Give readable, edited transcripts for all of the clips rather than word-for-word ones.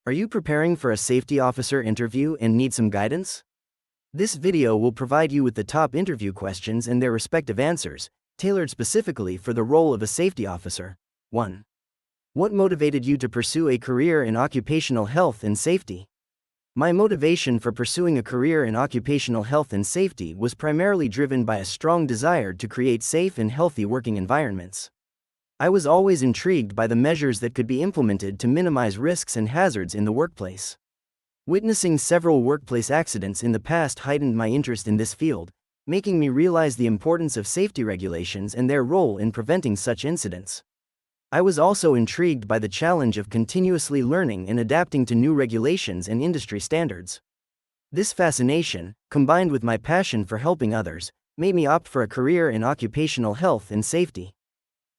Are you preparing for a safety officer interview and need some guidance? This video will provide you with the top interview questions and their respective answers, tailored specifically for the role of a safety officer. 1. What motivated you to pursue a career in occupational health and safety? My motivation for pursuing a career in occupational health and safety was primarily driven by a strong desire to create safe and healthy working environments. I was always intrigued by the measures that could be implemented to minimize risks and hazards in the workplace. Witnessing several workplace accidents in the past heightened my interest in this field, making me realize the importance of safety regulations and their role in preventing such incidents. I was also intrigued by the challenge of continuously learning and adapting to new regulations and industry standards. This fascination, combined with my passion for helping others, made me opt for a career in occupational health and safety.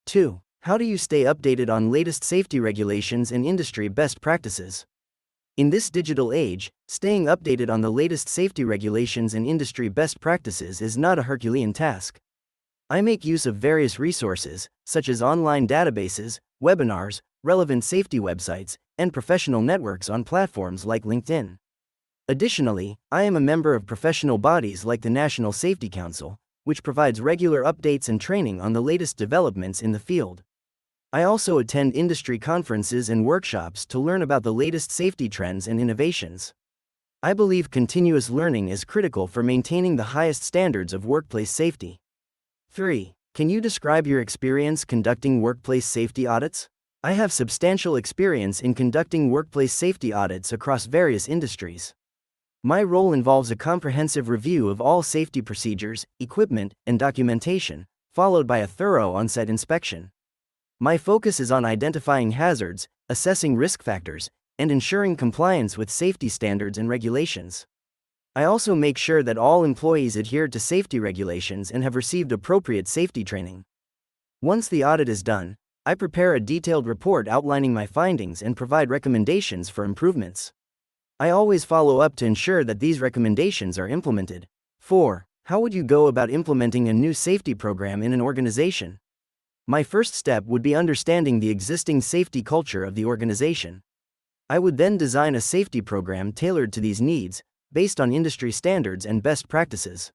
2. How do you stay updated on latest safety regulations and industry best practices? In this digital age, staying updated on the latest safety regulations and industry best practices is not a Herculean task. I make use of various resources, such as online databases, webinars, relevant safety websites, and professional networks on platforms like LinkedIn. Additionally, I am a member of professional bodies like the National Safety Council, which provides regular updates and training on the latest developments in the field. I also attend industry conferences and workshops to learn about the latest safety trends and innovations. I believe continuous learning is critical for maintaining the highest standards of workplace safety. 3. Can you describe your experience conducting workplace safety audits? I have substantial experience in conducting workplace safety audits across various industries. My role involves a comprehensive review of all safety procedures, equipment, and documentation, followed by a thorough on-site inspection. My focus is on identifying hazards, assessing risk factors, and ensuring compliance with safety standards and regulations. I also make sure that all employees adhere to safety regulations and have received appropriate safety training. Once the audit is done, I prepare a detailed report outlining my findings and provide recommendations for improvements. I always follow up to ensure that these recommendations are implemented. 4. How would you go about implementing a new safety program in an organization? My first step would be understanding the existing safety culture of the organization. I would then design a safety program tailored to these needs, based on industry standards and best practices.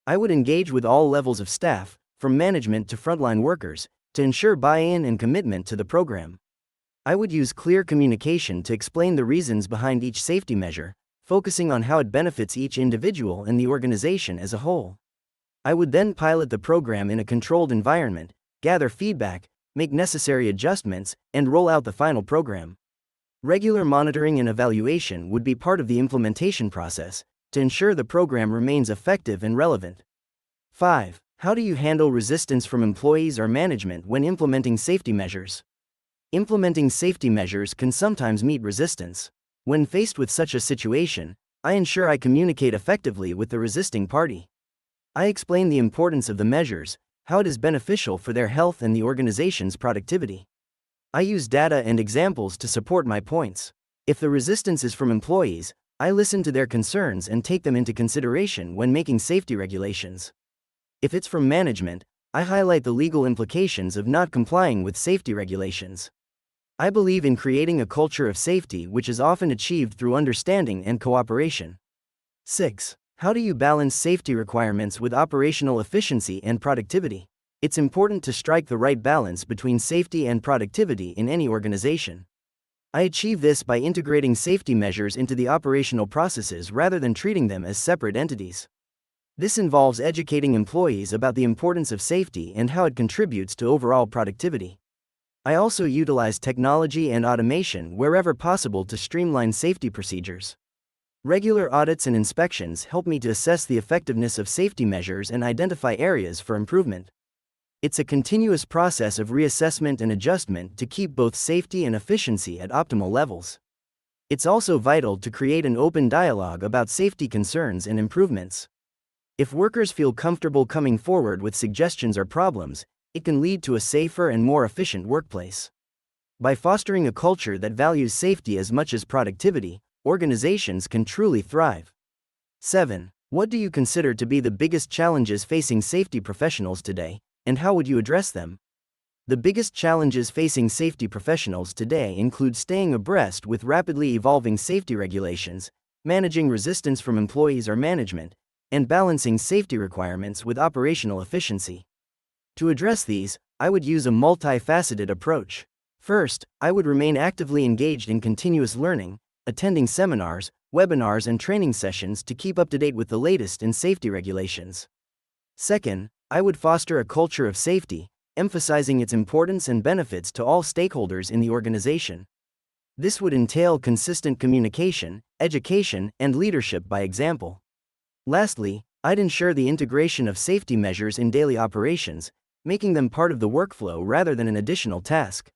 I would engage with all levels of staff, from management to frontline workers, to ensure buy-in and commitment to the program. I would use clear communication to explain the reasons behind each safety measure, focusing on how it benefits each individual and the organization as a whole. I would then pilot the program in a controlled environment, gather feedback, make necessary adjustments, and roll out the final program. Regular monitoring and evaluation would be part of the implementation process, to ensure the program remains effective and relevant. 5. How do you handle resistance from employees or management when implementing safety measures? Implementing safety measures can sometimes meet resistance. When faced with such a situation, I ensure I communicate effectively with the resisting party. I explain the importance of the measures, how it is beneficial for their health and the organization's productivity. I use data and examples to support my points. If the resistance is from employees, I listen to their concerns and take them into consideration when making safety regulations. If it's from management, I highlight the legal implications of not complying with safety regulations. I believe in creating a culture of safety which is often achieved through understanding and cooperation. 6. How do you balance safety requirements with operational efficiency and productivity? It's important to strike the right balance between safety and productivity in any organization. I achieve this by integrating safety measures into the operational processes rather than treating them as separate entities. This involves educating employees about the importance of safety and how it contributes to overall productivity. I also utilize technology and automation wherever possible to streamline safety procedures. Regular audits and inspections help me to assess the effectiveness of safety measures and identify areas for improvement. It's a continuous process of reassessment and adjustment to keep both safety and efficiency at optimal levels. It's also vital to create an open dialogue about safety concerns and improvements. If workers feel comfortable coming forward with suggestions or problems, it can lead to a safer and more efficient workplace. By fostering a culture that values safety as much as productivity, organizations can truly thrive. 7. What do you consider to be the biggest challenges facing safety professionals today, and how would you address them? The biggest challenges facing safety professionals today include staying abreast with rapidly evolving safety regulations, managing resistance from employees or management, and balancing safety requirements with operational efficiency. To address these, I would use a multifaceted approach. First, I would remain actively engaged in continuous learning, attending seminars, webinars, and training sessions to keep up to date with the latest in safety regulations. Second, I would foster a culture of safety, emphasizing its importance and benefits to all stakeholders in the organization. This would entail consistent communication, education, and leadership by example. Lastly, I'd ensure the integration of safety measures in daily operations, making them part of the workflow rather than an additional task.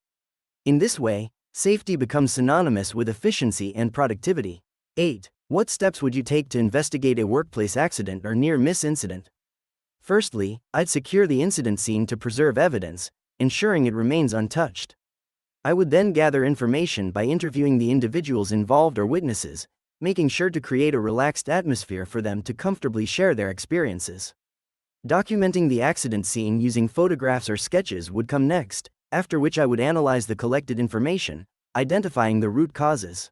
In this way, safety becomes synonymous with efficiency and productivity. 8. What steps would you take to investigate a workplace accident or near-miss incident? Firstly, I'd secure the incident scene to preserve evidence, ensuring it remains untouched. I would then gather information by interviewing the individuals involved or witnesses, making sure to create a relaxed atmosphere for them to comfortably share their experiences. Documenting the accident scene using photographs or sketches would come next, after which I would analyze the collected information, identifying the root causes.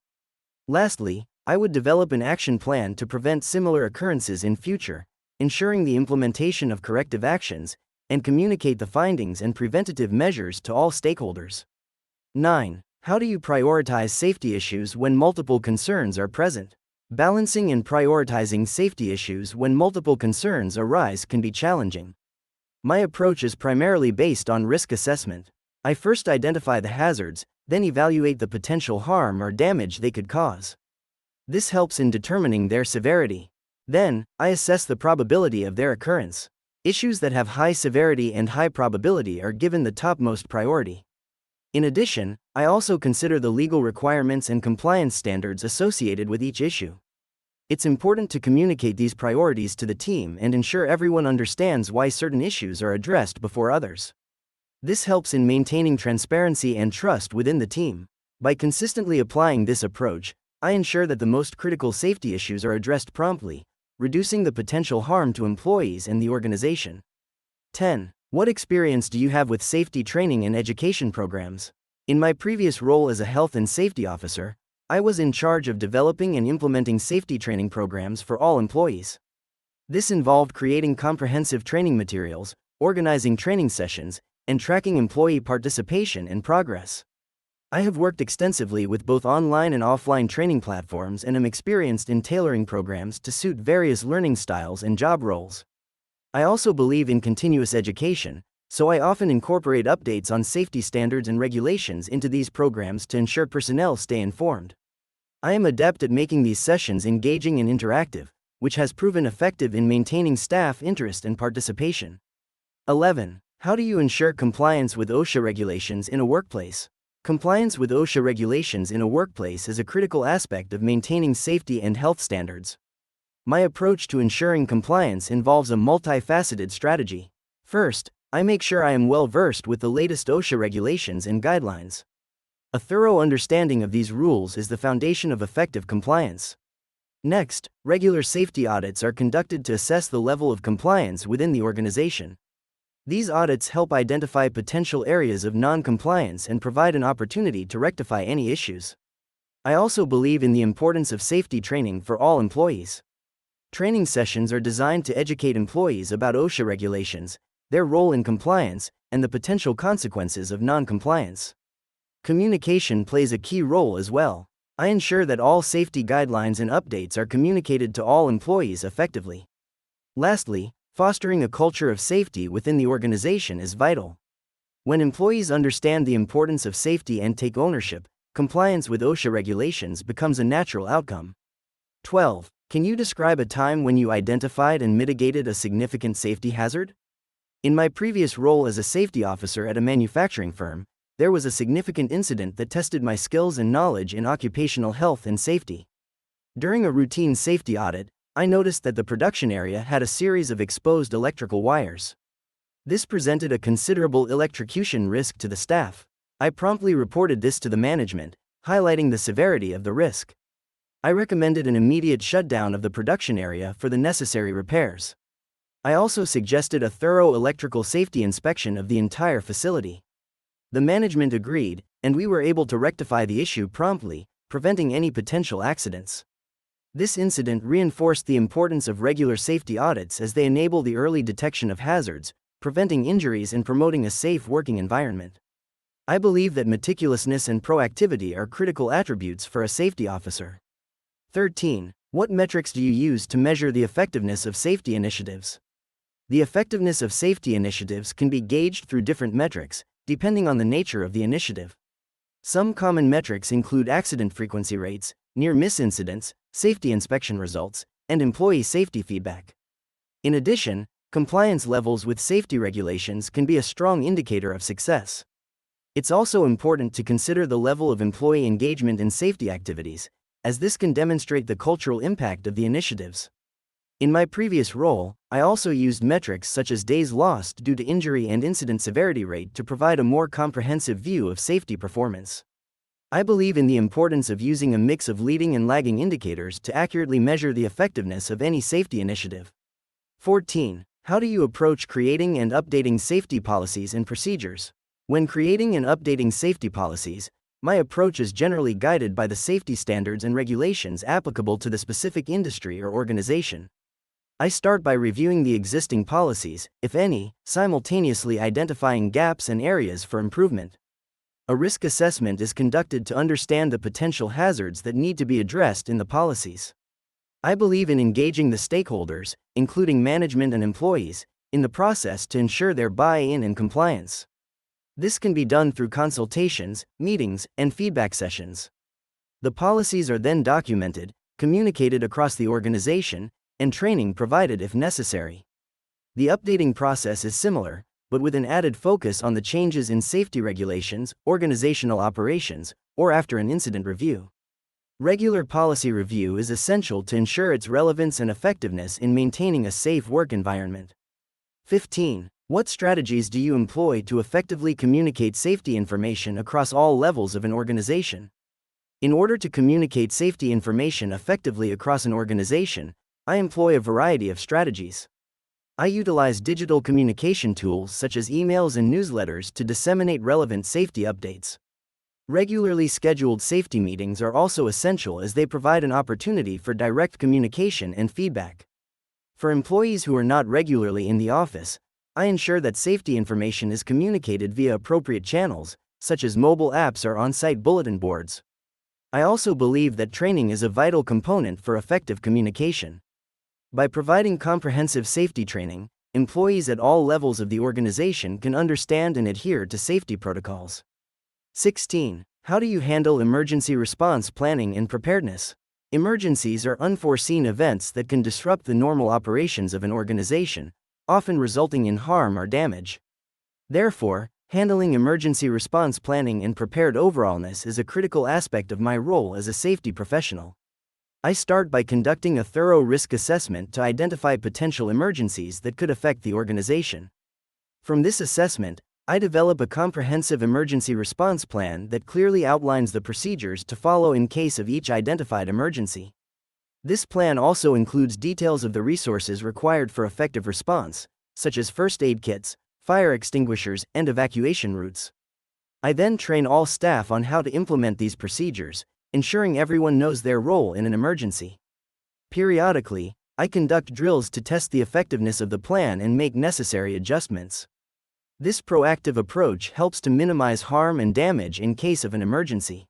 Lastly, I would develop an action plan to prevent similar occurrences in future, ensuring the implementation of corrective actions, and communicate the findings and preventative measures to all stakeholders. 9. How do you prioritize safety issues when multiple concerns are present? Balancing and prioritizing safety issues when multiple concerns arise can be challenging. My approach is primarily based on risk assessment. I first identify the hazards, then evaluate the potential harm or damage they could cause. This helps in determining their severity. Then, I assess the probability of their occurrence. Issues that have high severity and high probability are given the topmost priority. In addition, I also consider the legal requirements and compliance standards associated with each issue. It's important to communicate these priorities to the team and ensure everyone understands why certain issues are addressed before others. This helps in maintaining transparency and trust within the team. By consistently applying this approach, I ensure that the most critical safety issues are addressed promptly, reducing the potential harm to employees and the organization. 10. What experience do you have with safety training and education programs? In my previous role as a health and safety officer, I was in charge of developing and implementing safety training programs for all employees. This involved creating comprehensive training materials, organizing training sessions, and tracking employee participation and progress. I have worked extensively with both online and offline training platforms and am experienced in tailoring programs to suit various learning styles and job roles. I also believe in continuous education, so I often incorporate updates on safety standards and regulations into these programs to ensure personnel stay informed. I am adept at making these sessions engaging and interactive, which has proven effective in maintaining staff interest and participation. 11. How do you ensure compliance with OSHA regulations in a workplace? Compliance with OSHA regulations in a workplace is a critical aspect of maintaining safety and health standards. My approach to ensuring compliance involves a multifaceted strategy. First, I make sure I am well versed with the latest OSHA regulations and guidelines. A thorough understanding of these rules is the foundation of effective compliance. Next, regular safety audits are conducted to assess the level of compliance within the organization. These audits help identify potential areas of non-compliance and provide an opportunity to rectify any issues. I also believe in the importance of safety training for all employees. Training sessions are designed to educate employees about OSHA regulations, their role in compliance, and the potential consequences of non-compliance. Communication plays a key role as well. I ensure that all safety guidelines and updates are communicated to all employees effectively. Lastly, fostering a culture of safety within the organization is vital. When employees understand the importance of safety and take ownership, compliance with OSHA regulations becomes a natural outcome. 12. Can you describe a time when you identified and mitigated a significant safety hazard? In my previous role as a safety officer at a manufacturing firm, there was a significant incident that tested my skills and knowledge in occupational health and safety. During a routine safety audit, I noticed that the production area had a series of exposed electrical wires. This presented a considerable electrocution risk to the staff. I promptly reported this to the management, highlighting the severity of the risk. I recommended an immediate shutdown of the production area for the necessary repairs. I also suggested a thorough electrical safety inspection of the entire facility. The management agreed, and we were able to rectify the issue promptly, preventing any potential accidents. This incident reinforced the importance of regular safety audits as they enable the early detection of hazards, preventing injuries and promoting a safe working environment. I believe that meticulousness and proactivity are critical attributes for a safety officer. 13. What metrics do you use to measure the effectiveness of safety initiatives? The effectiveness of safety initiatives can be gauged through different metrics, depending on the nature of the initiative. Some common metrics include accident frequency rates, near-miss incidents, safety inspection results, and employee safety feedback. In addition, compliance levels with safety regulations can be a strong indicator of success. It's also important to consider the level of employee engagement in safety activities, as this can demonstrate the cultural impact of the initiatives. In my previous role, I also used metrics such as days lost due to injury and incident severity rate to provide a more comprehensive view of safety performance. I believe in the importance of using a mix of leading and lagging indicators to accurately measure the effectiveness of any safety initiative. 14. How do you approach creating and updating safety policies and procedures? When creating and updating safety policies, my approach is generally guided by the safety standards and regulations applicable to the specific industry or organization. I start by reviewing the existing policies, if any, simultaneously identifying gaps and areas for improvement. A risk assessment is conducted to understand the potential hazards that need to be addressed in the policies. I believe in engaging the stakeholders, including management and employees, in the process to ensure their buy-in and compliance. This can be done through consultations, meetings, and feedback sessions. The policies are then documented, communicated across the organization, and training provided if necessary. The updating process is similar, but with an added focus on the changes in safety regulations, organizational operations, or after an incident review. Regular policy review is essential to ensure its relevance and effectiveness in maintaining a safe work environment. 15. What strategies do you employ to effectively communicate safety information across all levels of an organization? In order to communicate safety information effectively across an organization, I employ a variety of strategies. I utilize digital communication tools such as emails and newsletters to disseminate relevant safety updates. Regularly scheduled safety meetings are also essential as they provide an opportunity for direct communication and feedback. For employees who are not regularly in the office, I ensure that safety information is communicated via appropriate channels, such as mobile apps or on-site bulletin boards. I also believe that training is a vital component for effective communication. By providing comprehensive safety training, employees at all levels of the organization can understand and adhere to safety protocols. 16. How do you handle emergency response planning and preparedness? Emergencies are unforeseen events that can disrupt the normal operations of an organization, often resulting in harm or damage. Therefore, handling emergency response planning and prepared overallness is a critical aspect of my role as a safety professional. I start by conducting a thorough risk assessment to identify potential emergencies that could affect the organization. From this assessment, I develop a comprehensive emergency response plan that clearly outlines the procedures to follow in case of each identified emergency. This plan also includes details of the resources required for effective response, such as first aid kits, fire extinguishers, and evacuation routes. I then train all staff on how to implement these procedures, ensuring everyone knows their role in an emergency. Periodically, I conduct drills to test the effectiveness of the plan and make necessary adjustments. This proactive approach helps to minimize harm and damage in case of an emergency.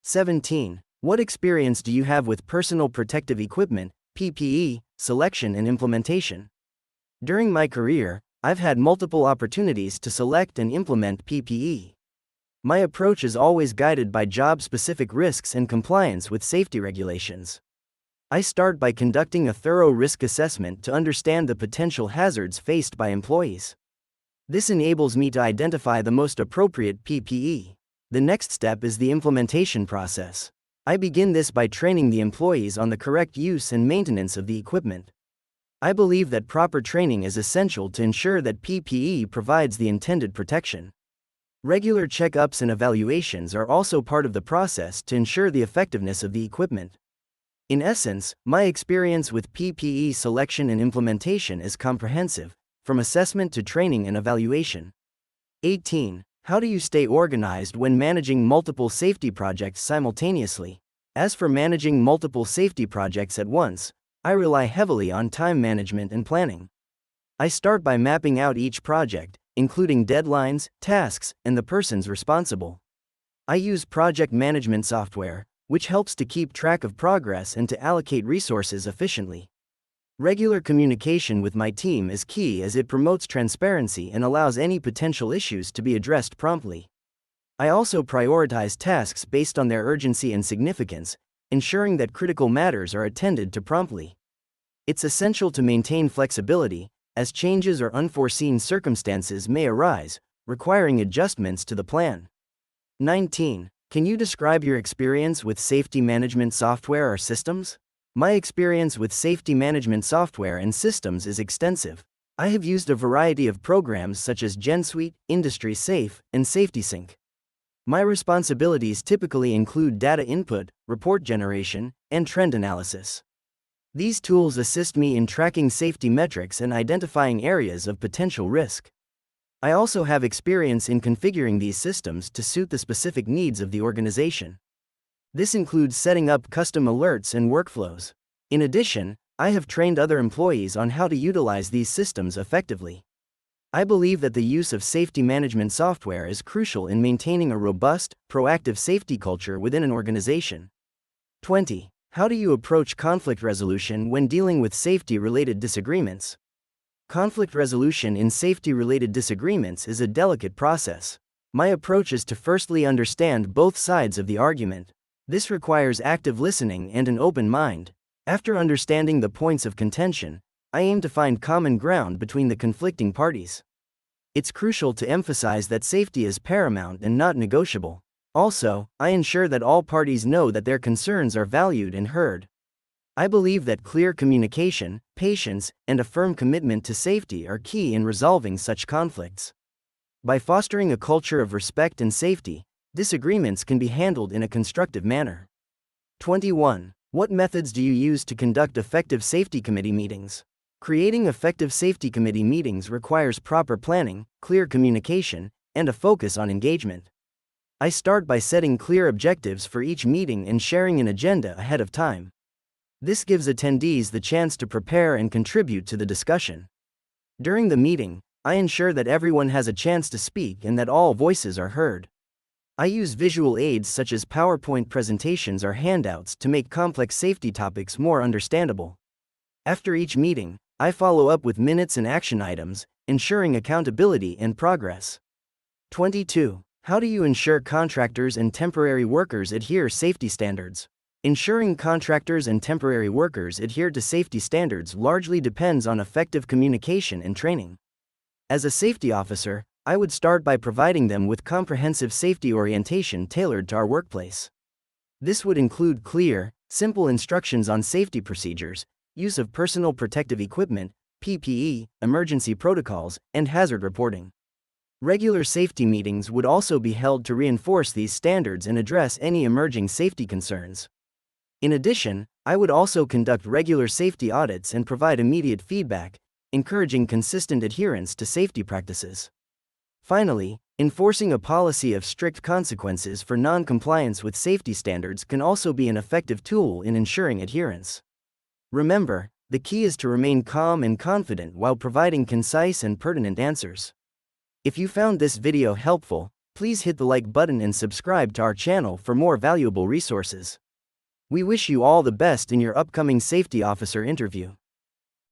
17. What experience do you have with personal protective equipment, PPE, selection and implementation? During my career, I've had multiple opportunities to select and implement PPE. My approach is always guided by job-specific risks and compliance with safety regulations. I start by conducting a thorough risk assessment to understand the potential hazards faced by employees. This enables me to identify the most appropriate PPE. The next step is the implementation process. I begin this by training the employees on the correct use and maintenance of the equipment. I believe that proper training is essential to ensure that PPE provides the intended protection. Regular checkups and evaluations are also part of the process to ensure the effectiveness of the equipment. In essence, my experience with PPE selection and implementation is comprehensive, from assessment to training and evaluation. 18. How do you stay organized when managing multiple safety projects simultaneously? As for managing multiple safety projects at once, I rely heavily on time management and planning. I start by mapping out each project, including deadlines, tasks, and the persons responsible. I use project management software, which helps to keep track of progress and to allocate resources efficiently. Regular communication with my team is key as it promotes transparency and allows any potential issues to be addressed promptly. I also prioritize tasks based on their urgency and significance, ensuring that critical matters are attended to promptly. It's essential to maintain flexibility, as changes or unforeseen circumstances may arise, requiring adjustments to the plan. 19. Can you describe your experience with safety management software or systems? My experience with safety management software and systems is extensive. I have used a variety of programs such as GenSuite, Industry Safe, and SafetySync. My responsibilities typically include data input, report generation, and trend analysis. These tools assist me in tracking safety metrics and identifying areas of potential risk. I also have experience in configuring these systems to suit the specific needs of the organization. This includes setting up custom alerts and workflows. In addition, I have trained other employees on how to utilize these systems effectively. I believe that the use of safety management software is crucial in maintaining a robust, proactive safety culture within an organization. 20. How do you approach conflict resolution when dealing with safety-related disagreements? Conflict resolution in safety-related disagreements is a delicate process. My approach is to firstly understand both sides of the argument. This requires active listening and an open mind. After understanding the points of contention, I aim to find common ground between the conflicting parties. It's crucial to emphasize that safety is paramount and not negotiable. Also, I ensure that all parties know that their concerns are valued and heard. I believe that clear communication, patience, and a firm commitment to safety are key in resolving such conflicts. By fostering a culture of respect and safety, disagreements can be handled in a constructive manner. 21. What methods do you use to conduct effective safety committee meetings? Creating effective safety committee meetings requires proper planning, clear communication, and a focus on engagement. I start by setting clear objectives for each meeting and sharing an agenda ahead of time. This gives attendees the chance to prepare and contribute to the discussion. During the meeting, I ensure that everyone has a chance to speak and that all voices are heard. I use visual aids such as PowerPoint presentations or handouts to make complex safety topics more understandable. After each meeting, I follow up with minutes and action items, ensuring accountability and progress. 22. How do you ensure contractors and temporary workers adhere to safety standards? Ensuring contractors and temporary workers adhere to safety standards largely depends on effective communication and training. As a safety officer, I would start by providing them with comprehensive safety orientation tailored to our workplace. This would include clear, simple instructions on safety procedures, use of personal protective equipment, PPE, emergency protocols, and hazard reporting. Regular safety meetings would also be held to reinforce these standards and address any emerging safety concerns. In addition, I would also conduct regular safety audits and provide immediate feedback, encouraging consistent adherence to safety practices. Finally, enforcing a policy of strict consequences for non-compliance with safety standards can also be an effective tool in ensuring adherence. Remember, the key is to remain calm and confident while providing concise and pertinent answers. If you found this video helpful, please hit the like button and subscribe to our channel for more valuable resources. We wish you all the best in your upcoming safety officer interview.